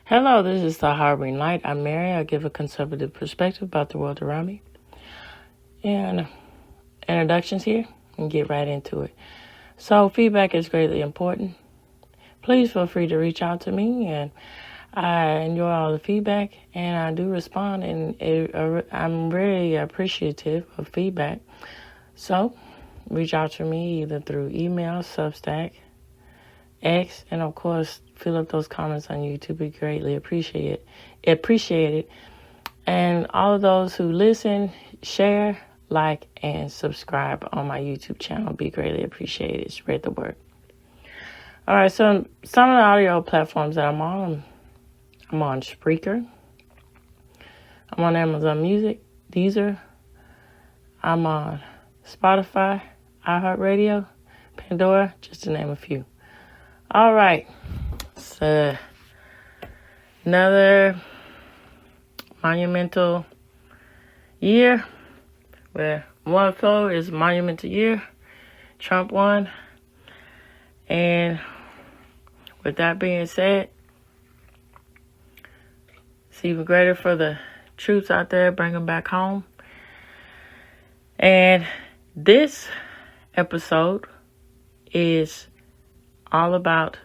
Hello, this is the Harboring Light. I'm Mary. I give a conservative perspective about the world around me. And introductions here and get right into it. So feedback is greatly important. Please feel free to reach out to me, and I enjoy all the feedback, and I do respond, and I'm very appreciative of feedback. So reach out to me either through email, Substack, X, and of course, fill up those comments on YouTube. We greatly appreciate it. And all of those who listen, share, like, and subscribe on my YouTube channel be greatly appreciated. Spread the word. All right, so some of the audio platforms that I'm on Spreaker. I'm on Amazon Music, Deezer. I'm on Spotify, iHeartRadio, Pandora, just to name a few. All right, so another monumental year where one flow is monumental year. Trump won. And with that being said, it's even greater for the troops out there. Bring them back home. And this episode is all about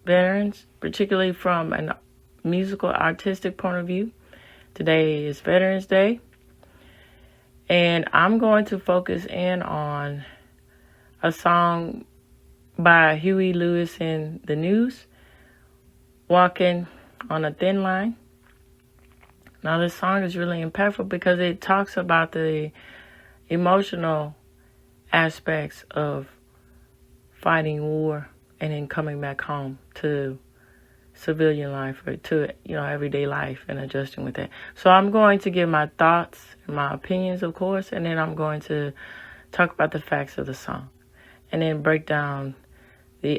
veterans, particularly from a musical, artistic point of view. Today is Veterans Day. And I'm going to focus in on a song by Huey Lewis in the News, Walking on a Thin Line. Now, this song is really impactful because it talks about the emotional aspects of fighting war and then coming back home to civilian life or to, everyday life and adjusting with that. So I'm going to give my thoughts and my opinions, of course, and then I'm going to talk about the facts of the song and then break down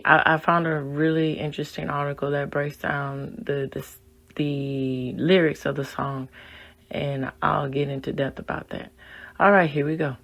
I found a really interesting article that breaks down the lyrics of the song, and I'll get into depth about that. All right, here we go.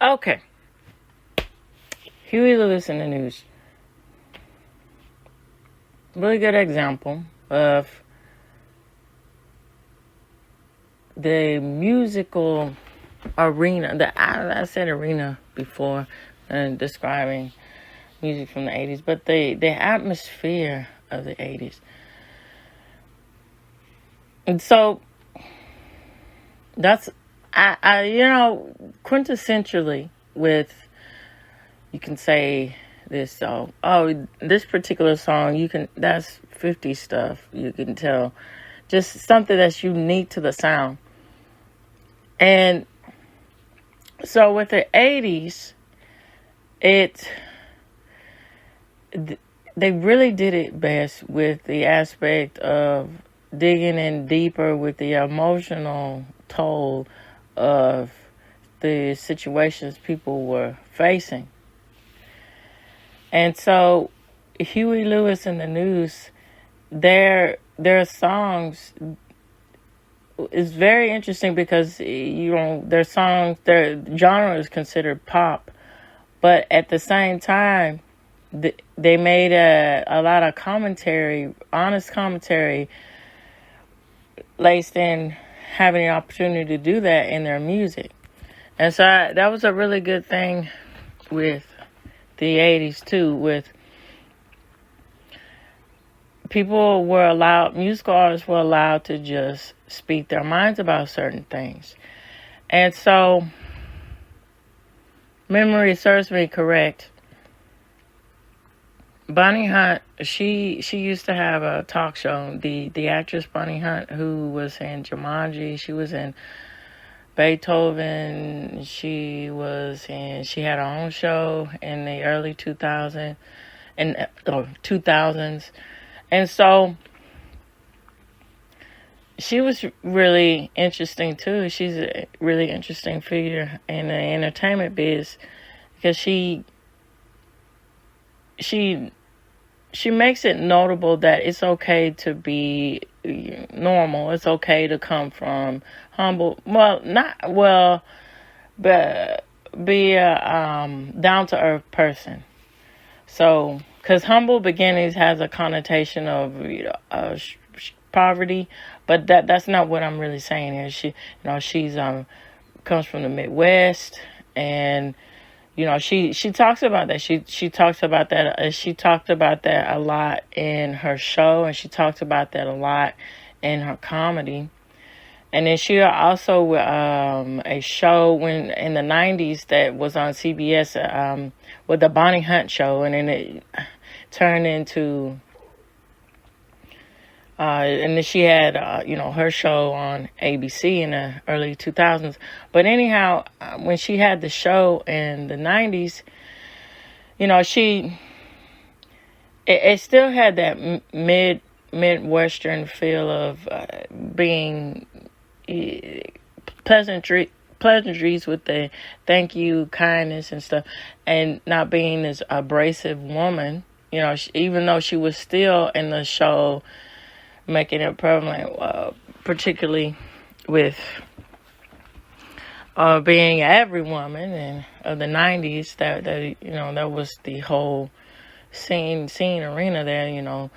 Okay. Huey Lewis in the News. Really good example of the musical arena. I said arena before describing music from the 80s, but the atmosphere of the 80s. And so that's quintessentially with, you can say this, this particular song, that's 50 stuff, you can tell. Just something that's unique to the sound. And so with the 80s, they really did it best with the aspect of digging in deeper with the emotional toll of the situations people were facing. And so Huey Lewis in the News, their songs is very interesting because their songs, their genre is considered pop, but at the same time they made a lot of commentary, honest commentary, laced in having the opportunity to do that in their music. And so that was a really good thing with the 80s too, with musical artists were allowed to just speak their minds about certain things. And so, memory serves me correct, Bonnie Hunt, she used to have a talk show. The actress Bonnie Hunt, who was in Jumanji, she was in Beethoven, she had her own show in the early 2000s. And so she was really interesting too. She's a really interesting figure in the entertainment biz because she makes it notable that it's okay to be normal. It's okay to come from humble, but be a down to earth person. So, because humble beginnings has a connotation of poverty, but that's not what I'm really saying here. She's comes from the Midwest, and she talks about that. She talks about that. She talked about that a lot in her show, and she talked about that a lot in her comedy. And then she also a show in the 90s that was on CBS with the Bonnie Hunt show, and then it turned into and then she had her show on ABC in the early 2000s. But anyhow, when she had the show in the 90s, it still had that Midwestern feel of being pleasantries with the thank you, kindness and stuff, and not being this abrasive woman. Even though she was still in the show making it prevalent, particularly with being every woman and of the 90s. That was the whole scene arena there.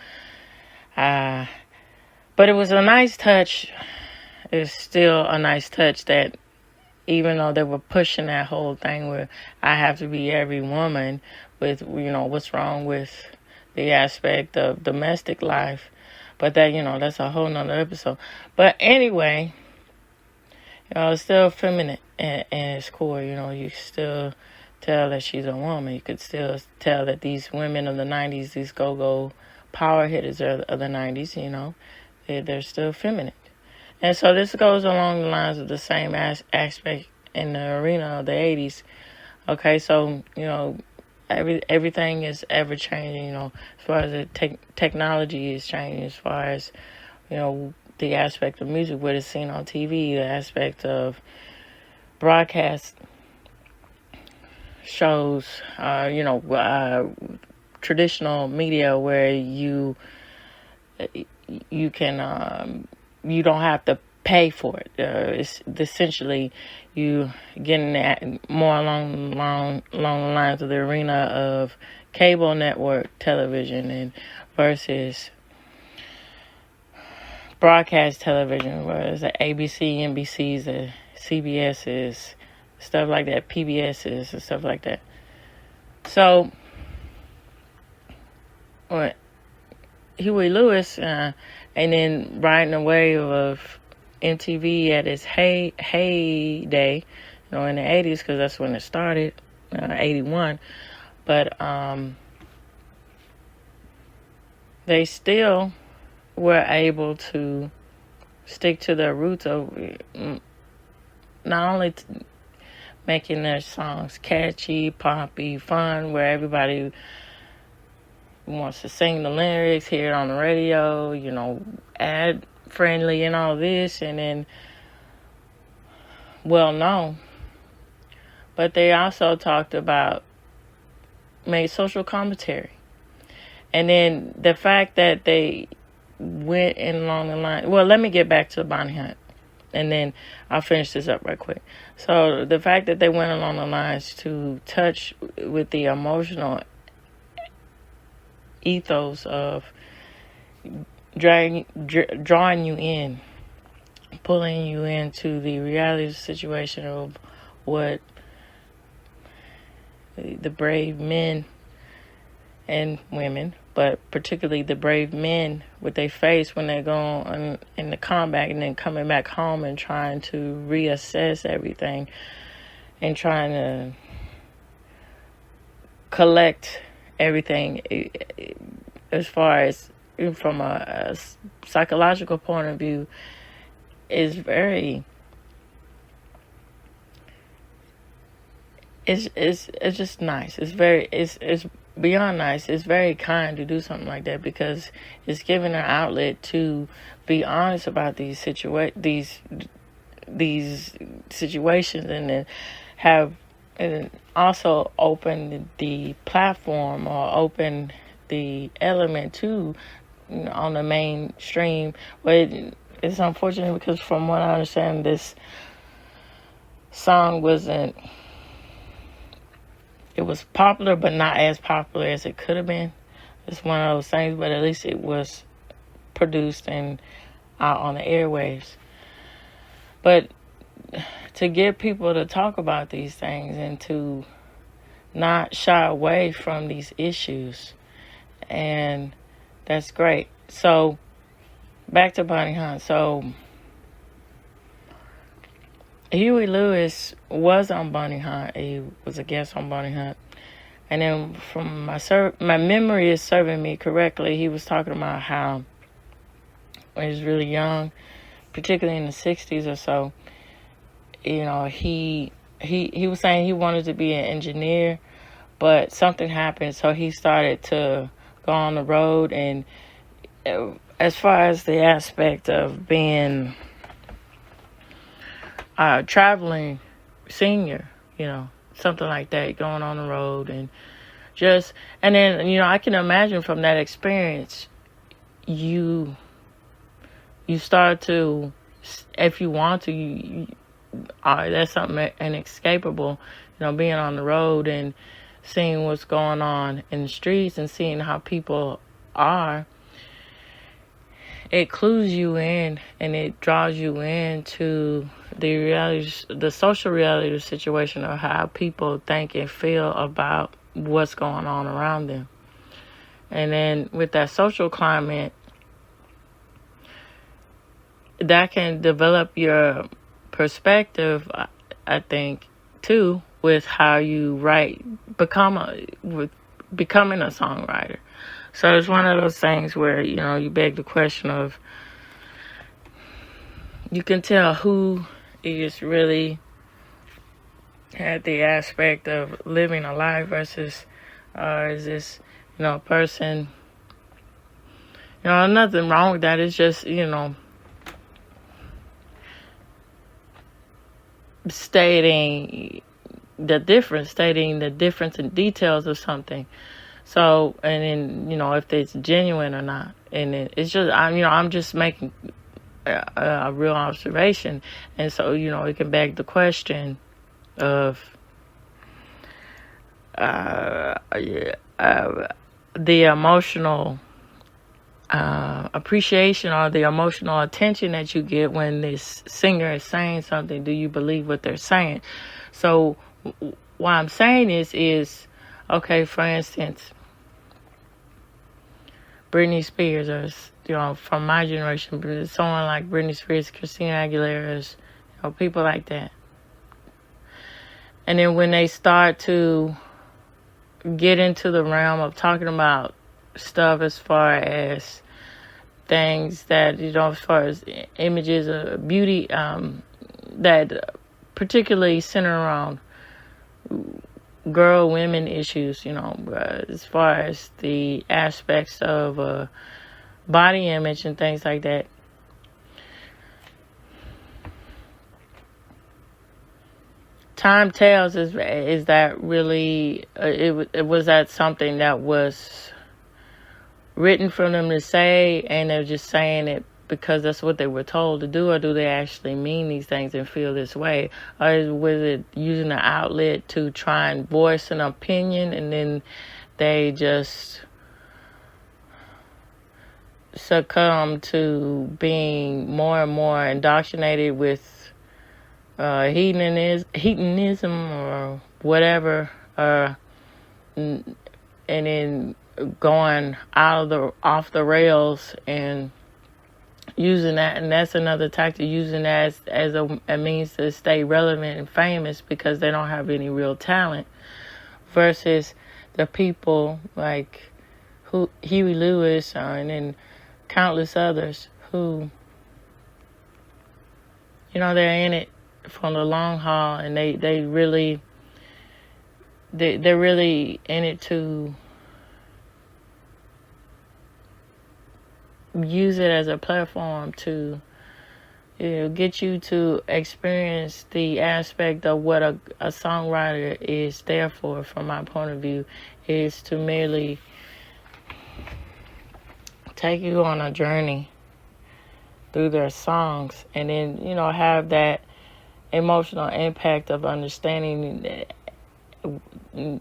But it was a nice touch. It's still a nice touch that even though they were pushing that whole thing where I have to be every woman with, what's wrong with the aspect of domestic life. But that's a whole nother episode. But anyway, it's still feminine in its core. You still tell that she's a woman. You could still tell that these women of the 90s, these go-go power hitters of the 90s, they're still feminine. And so this goes along the lines of the same aspect in the arena of the 80s. Okay, so, everything is ever changing, as far as the technology is changing, as far as, the aspect of music, what is seen on TV, the aspect of broadcast shows, traditional media where you can, you don't have to pay for it. It's essentially you getting that more along the lines of the arena of cable network television and versus broadcast television, whereas the ABC, NBCs, the CBSs, stuff like that, PBSs and stuff like that. So, Huey Lewis, and then riding the wave of MTV at its heyday, in the 80s, because that's when it started, 81. But they still were able to stick to their roots of not only making their songs catchy, poppy, fun, where everybody wants to sing the lyrics, hear it on the radio, ad friendly and all this, and then well known. But they also talked about, made social commentary. And then the fact that they went in along the line, well, let me get back to Bonnie Hunt, and then I'll finish this up right quick. So the fact that they went along the lines to touch with the emotional ethos of drawing you in, pulling you into the reality of the situation of what the brave men and women, but particularly the brave men, what they face when they go in the combat and then coming back home and trying to reassess everything and trying to collect everything as far as from a psychological point of view is very it's just nice. It's beyond nice. It's very kind to do something like that because it's giving an outlet to be honest about these situations and then have and also open the platform or open the element to on the mainstream. But it's unfortunate because from what I understand, this song wasn't. It was popular, but not as popular as it could have been. It's one of those things, but at least it was produced and out on the airwaves. But to get people to talk about these things and to not shy away from these issues, and that's great. So, back to Bonnie Hunt. So, Huey Lewis was on Bonnie Hunt. He was a guest on Bonnie Hunt. And then from my memory is serving me correctly, he was talking about how when he was really young, particularly in the 60s or so, he was saying he wanted to be an engineer, but something happened, so he started to go on the road. And as far as the aspect of being traveling senior, something like that, going on the road and then, I can imagine from that experience, you start to, if you want to, that's something inescapable, being on the road and seeing what's going on in the streets and seeing how people are. It clues you in and it draws you into the social reality of the situation of how people think and feel about what's going on around them. And then with that social climate, that can develop your perspective, I think, too, with how you with becoming a songwriter. So it's one of those things where, you beg the question of, you can tell who is really had the aspect of living a life versus is this, person, nothing wrong with that. It's just, stating the difference in details of something. So, and then, if it's genuine or not. And it's just, I'm just making a real observation. And so, it can beg the question of the emotional appreciation or the emotional attention that you get when this singer is saying something. Do you believe what they're saying? So, what I'm saying is, okay, for instance, Britney Spears, or from my generation, someone like Britney Spears, Christina Aguilera, people like that. And then when they start to get into the realm of talking about stuff as far as things that, as far as images of beauty, that particularly center around women issues, as far as the aspects of body image and things like that. Time tells, is that really, was that something that was written for them to say and they're just saying it because that's what they were told to do, or do they actually mean these things and feel this way? Or was it using an outlet to try and voice an opinion and then they just succumb to being more and more indoctrinated with hedonism or whatever, and then going off the rails and using that, and that's another tactic, using that as a means to stay relevant and famous because they don't have any real talent, versus the people like Huey Lewis and then countless others who, they're in it from the long haul, and they're really in it to use it as a platform to get you to experience the aspect of what a songwriter is there for. From my point of view, is to merely take you on a journey through their songs, and then have that emotional impact of understanding,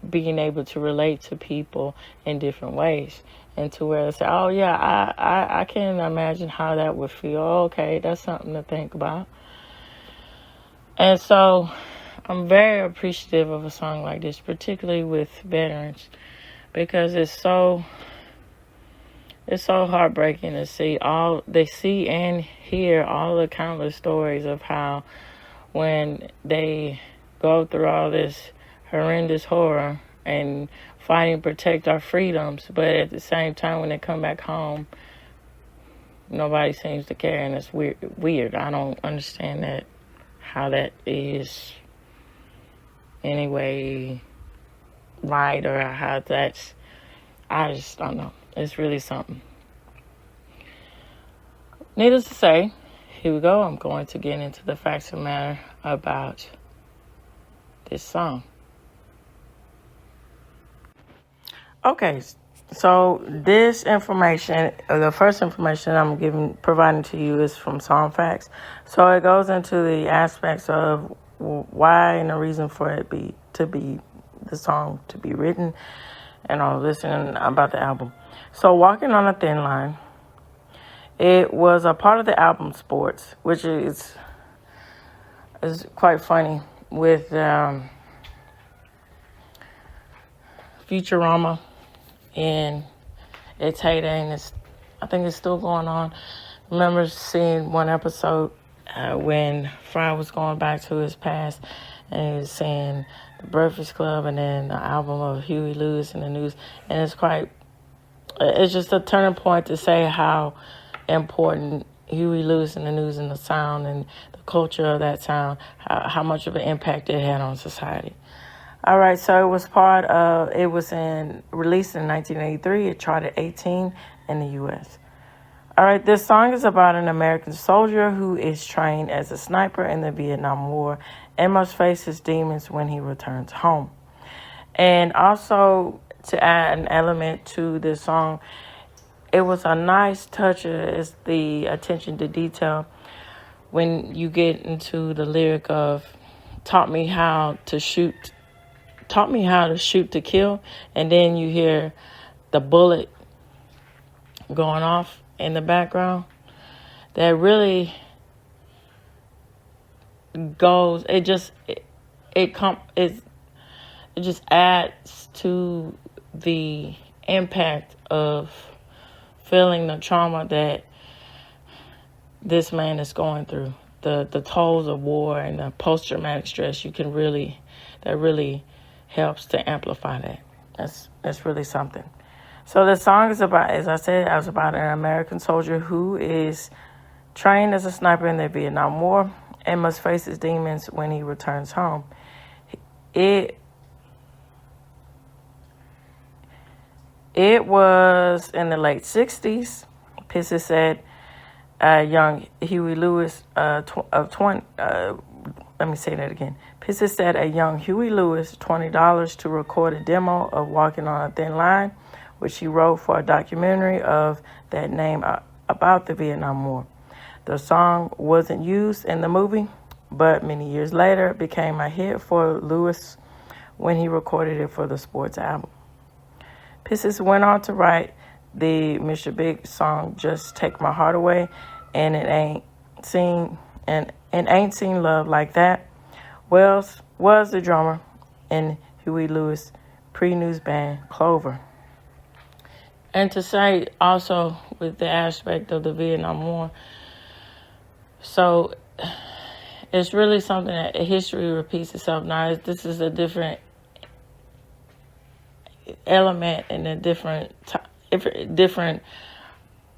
being able to relate to people in different ways, and to where they say, oh yeah, I can imagine how that would feel. Okay, that's something to think about. And so I'm very appreciative of a song like this, particularly with veterans, because it's so heartbreaking to see and hear all the countless stories of how when they go through all this horrendous horror and fighting to protect our freedoms, but at the same time when they come back home, nobody seems to care, and it's weird. I don't understand that, how that is anyway right, or how that's, I just don't know. It's really something. Needless to say, here we go. I'm going to get into the facts of the matter about this song. Okay, so this information, the first information I'm providing to you is from Song Facts. So it goes into the aspects of why and the reason for it the song to be written, and all this, and about the album. So Walking on a Thin Line, it was a part of the album Sports, which is quite funny, with Futurama in its heyday, and I think it's still going on. I remember seeing one episode when Fry was going back to his past, and he was saying The Breakfast Club and then the album of Huey Lewis in the news, and it's just a turning point to say how important Huey Lewis in the news and the sound and the culture of that sound, how much of an impact it had on society. All right, so it was released in 1983. It charted 18 in the U.S. All right, this song is about an American soldier who is trained as a sniper in the Vietnam War and must face his demons when he returns home. And also, to add an element to this song, it was a nice touch, is the attention to detail when you get into the lyric of taught me how to shoot to kill, and then you hear the bullet going off in the background. That really goes, it just adds to the impact of feeling the trauma that this man is going through, the tolls of war and the post-traumatic stress. That really helps to amplify that. That's really something. So the song is about, as I said, about an American soldier who is trained as a sniper in the Vietnam War and must face his demons when he returns home. It was in the late 60s. Pisces said young Huey Lewis let me say that again. Pisces said a young Huey Lewis $20 to record a demo of Walking on a Thin Line, which he wrote for a documentary of that name about the Vietnam War. The song wasn't used in the movie, but many years later it became a hit for Lewis when he recorded it for the Sports album. Pisces went on to write the Mr. Big song Just Take My Heart Away, and it ain't seen love like that. Wells was the drummer in Huey Lewis pre-news band Clover. And to say also with the aspect of the Vietnam War, so it's really something that history repeats itself. Now, this is a different element and a different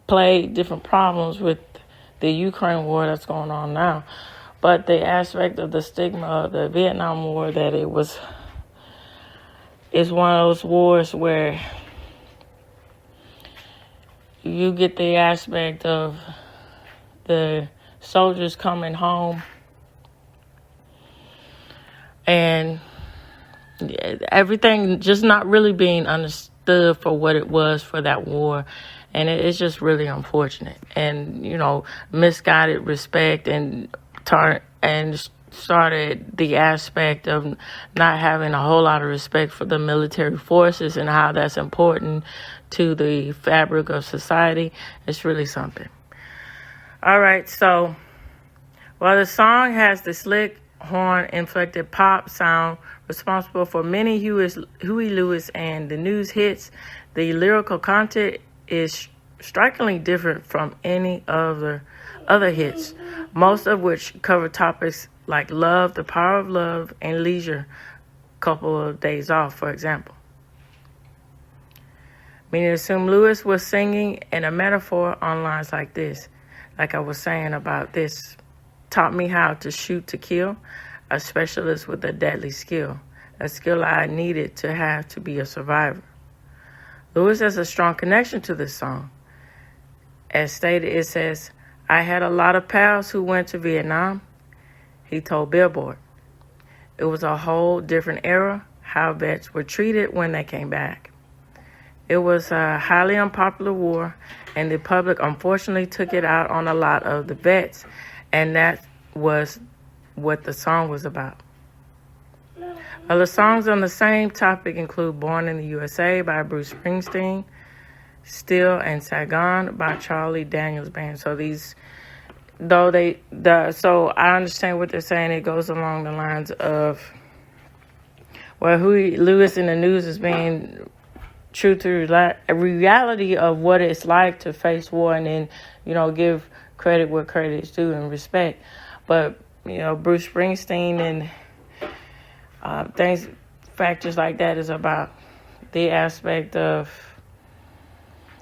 play, different problems with the Ukraine war that's going on now. But the aspect of the stigma of the Vietnam War, that it's one of those wars where you get the aspect of the soldiers coming home and everything just not really being understood for what it was for that war. And it's just really unfortunate. And, misguided respect and started the aspect of not having a whole lot of respect for the military forces and how that's important to the fabric of society. It's really something. All right, so while the song has the slick horn-inflected pop sound responsible for many Huey Lewis and the News hits, the lyrical content is strikingly different from any of the other hits, most of which cover topics like love, the power of love, and leisure, couple of days off, for example. Meaning, assume Lewis was singing in a metaphor on lines like this, like I was saying about this, taught me how to shoot to kill, a specialist with a deadly skill, a skill I needed to have to be a survivor. Lewis has a strong connection to this song. As stated, it says, I had a lot of pals who went to Vietnam, he told Billboard. It was a whole different era, how vets were treated when they came back. It was a highly unpopular war, and the public unfortunately took it out on a lot of the vets, and that was what the song was about. Other songs on the same topic include Born in the USA by Bruce Springsteen, Still and Saigon by Charlie Daniels Band. So so I understand what they're saying. It goes along the lines of where Huey Lewis in the News is being true to reality of what it's like to face war, and then, give credit where credit is due and respect. But, Bruce Springsteen and factors like that is about the aspect of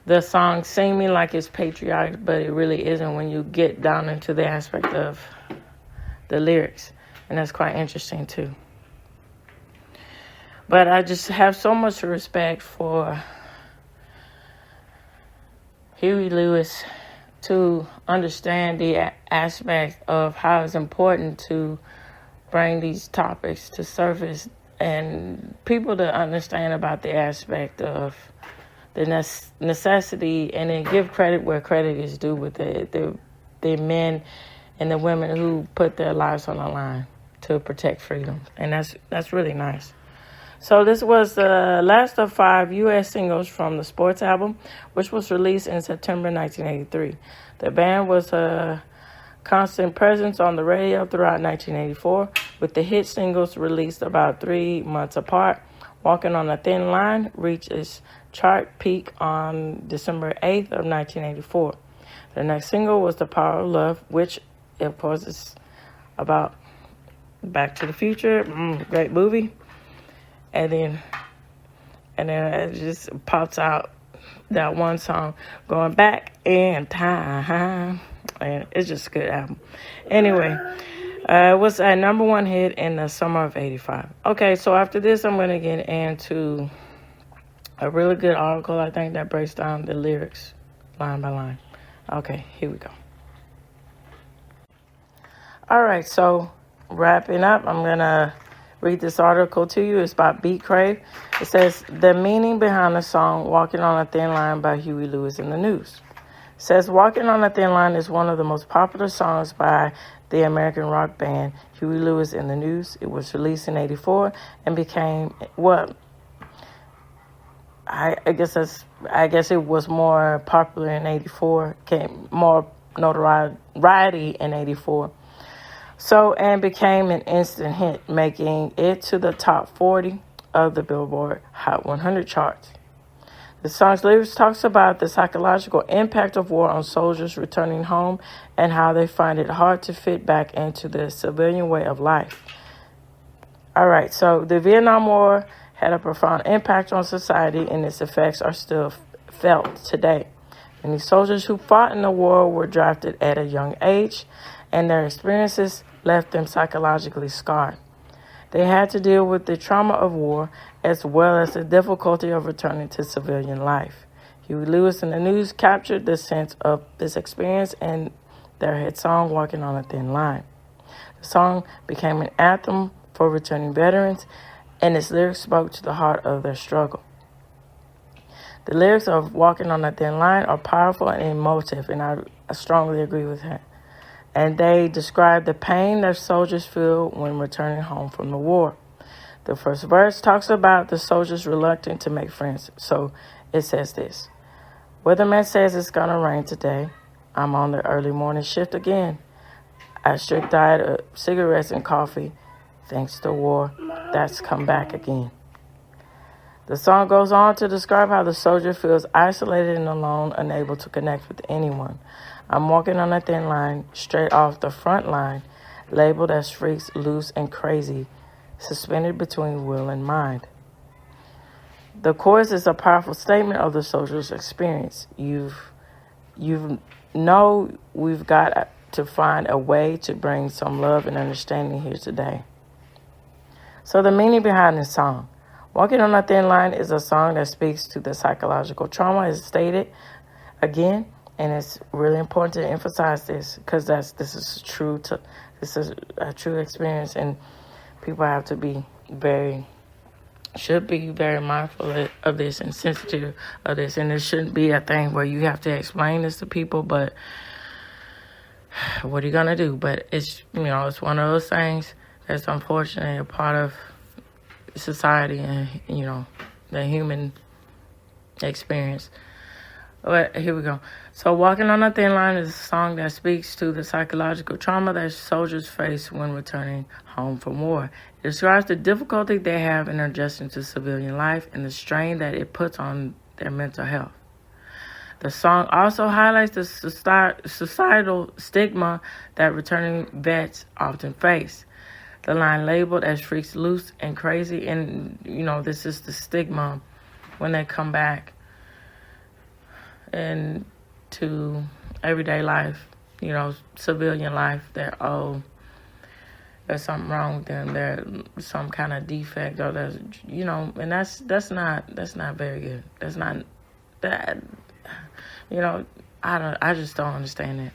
the song seeming like it's patriotic, but it really isn't when you get down into the aspect of the lyrics. And that's quite interesting, too. But I just have so much respect for Huey Lewis to understand the aspect of how it's important to bring these topics to surface and people to understand about the aspect of the necessity, and then give credit where credit is due with the men and the women who put their lives on the line to protect freedom. And that's really nice. So this was the last of 5 U.S. singles from the Sports album, which was released in September 1983. The band was a constant presence on the radio throughout 1984, with the hit singles released about 3 months apart. Walking on a Thin Line reached its chart peak on December 8th of 1984. The next single was The Power of Love, which, of course, is about Back to the Future, great movie. And then it just pops out that one song, Going Back in Time. And it's just a good album. Anyway, it was a number 1 hit in the summer of 85. Okay, so after this, I'm going to get into a really good article, I think, that breaks down the lyrics line by line. Okay, here we go. All right, so wrapping up, I'm going to read this article to you. It's by Beat Crave. It says, the meaning behind the song Walking on a Thin Line by Huey Lewis in the News. It says, Walking on a Thin Line is one of the most popular songs by the American rock band Huey Lewis in the News. It was released in 84 and became, I guess it was more popular in 84, came more notoriety in 84. So, and became an instant hit, making it to the top 40 of the Billboard Hot 100 charts. The song's lyrics talks about the psychological impact of war on soldiers returning home and how they find it hard to fit back into the civilian way of life. All right, so the Vietnam War had a profound impact on society, and its effects are still felt today. Many soldiers who fought in the war were drafted at a young age, and their experiences left them psychologically scarred. They had to deal with the trauma of war as well as the difficulty of returning to civilian life. Huey Lewis and the News captured the sense of this experience in their hit song, Walking on a Thin Line. The song became an anthem for returning veterans, and its lyrics spoke to the heart of their struggle. The lyrics of Walking on a Thin Line are powerful and emotive, and I strongly agree with that. And they describe the pain that soldiers feel when returning home from the war. The first verse talks about the soldiers reluctant to make friends. So it says this: Weatherman says it's gonna rain today. I'm on the early morning shift again. I strict diet of cigarettes and coffee. Thanks to war, that's come back again. The song goes on to describe how the soldier feels isolated and alone, unable to connect with anyone. I'm walking on a thin line, straight off the front line, labeled as freaks, loose, and crazy, suspended between will and mind. The chorus is a powerful statement of the soldier's experience. We've got to find a way to bring some love and understanding here today. So the meaning behind this song. Walking on a Thin Line is a song that speaks to the psychological trauma, as stated again, and it's really important to emphasize this because this is a true experience, and people have to should be very mindful of this and sensitive of this, and it shouldn't be a thing where you have to explain this to people, but what are you gonna do? But it's one of those things that's unfortunately a part of society and the human experience. But here we go. So Walking on a Thin Line is a song that speaks to the psychological trauma that soldiers face when returning home from war. It describes the difficulty they have in adjusting to civilian life and the strain that it puts on their mental health. The song also highlights the societal stigma that returning vets often face. The line labeled as freaks, loose, and crazy, and this is the stigma when they come back and to everyday life, civilian life. There's something wrong with them. There's some kind of defect, or there's and that's not very good. That's not that. I just don't understand it.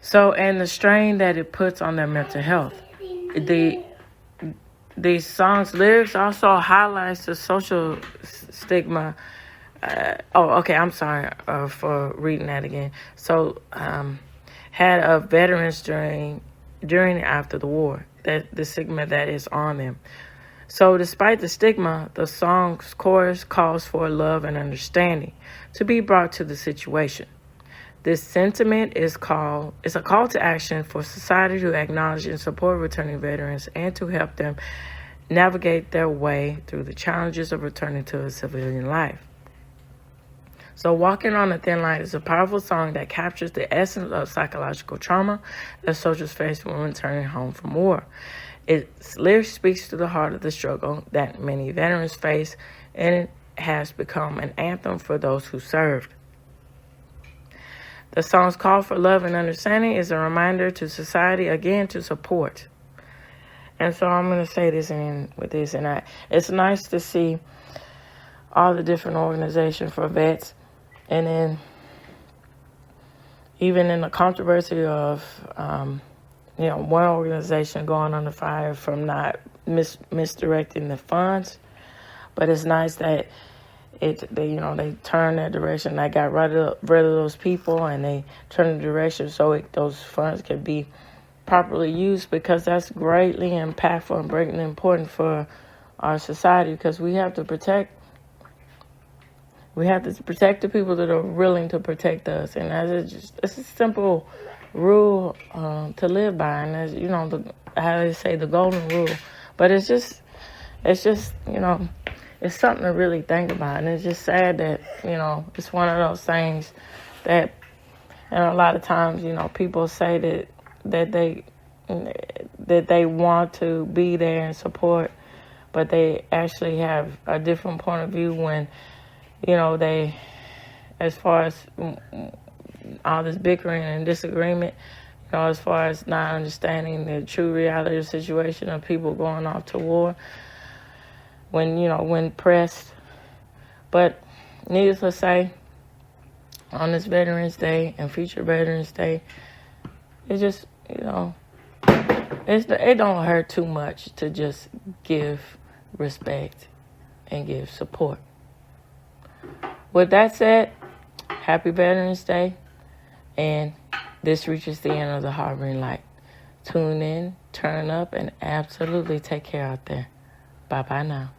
So, and the strain that it puts on their mental health. The song's lyrics also highlights the social stigma. I'm sorry for reading that again. So, had of veterans during and after the war, that the stigma that is on them. So, despite the stigma, the song's chorus calls for love and understanding to be brought to the situation. This sentiment is a call to action for society to acknowledge and support returning veterans and to help them navigate their way through the challenges of returning to a civilian life. So Walking on a Thin Line is a powerful song that captures the essence of psychological trauma that soldiers face when returning home from war. Its lyrics speaks to the heart of the struggle that many veterans face, and it has become an anthem for those who served. The song's call for love and understanding is a reminder to society, again, to support. And so I'm going to say this with this, and it's nice to see all the different organizations for vets, and then even in the controversy of, one organization going under fire from not misdirecting the funds, but it's nice that they turned their direction. They got rid of those people, and they turned the direction so those funds could be properly used, because that's greatly impactful and greatly important for our society, because we have to protect the people that are willing to protect us, and it's a simple rule to live by, and as how they say, the golden rule. But it's just it's just, it's something to really think about. And it's just sad that, it's one of those things that, and a lot of times, people say that they want to be there and support, but they actually have a different point of view when, they, as far as all this bickering and disagreement, as far as not understanding the true reality of the situation of people going off to war when pressed. But needless to say, on this Veterans Day and future Veterans Day, it just, it don't hurt too much to just give respect and give support. With that said, happy Veterans Day, and this reaches the end of the Harboring Light. Tune in, turn up, and absolutely take care out there. Bye-bye now.